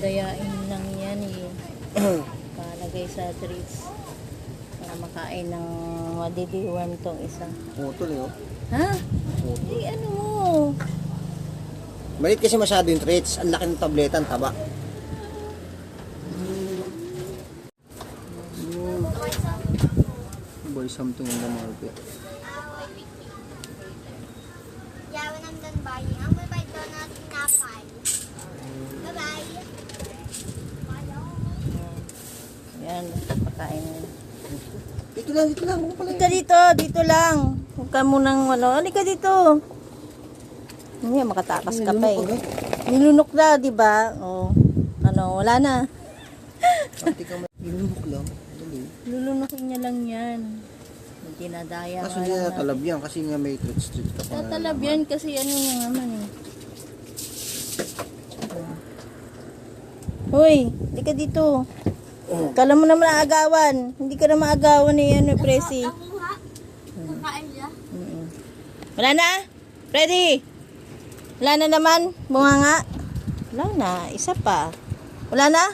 Dadayain lang yan eh. Palagay sa treats. Para makain ng madidiwan tong isa. Putol eh, oh. Ha? Putol. Eh, ano mo? Malit kasi masyado yung treats. Ang laki ng tableta, ang taba. Buy something in the market. Yeah, when I'm done buying, I'm gonna buy donuts and apple. Bye-bye. Yan, pakain. Dito lang, dito lang. Huwag pala Halika dito, dito lang. Huwag ka munang ano. Halika dito. Hindi, makatakas ka pa eh. Nilunok na, di ba? O, ano, wala na. Pati ka ilumok lang. Dali. Lulunukin niya lang yan. Dinadaya Kaso nga hindi lang na natin. talab yan kasi nga may treats ka pa. Tatalab yan kasi ano nga naman eh. Hoy, hindi ka dito. Kala mo naman aagawan. Hindi ka na maagawan eh, ano, Presi. Ako nga. Kakain niya. Wala na? Ready? Wala na naman? Bunga nga? Wala na, isa pa. Wala na?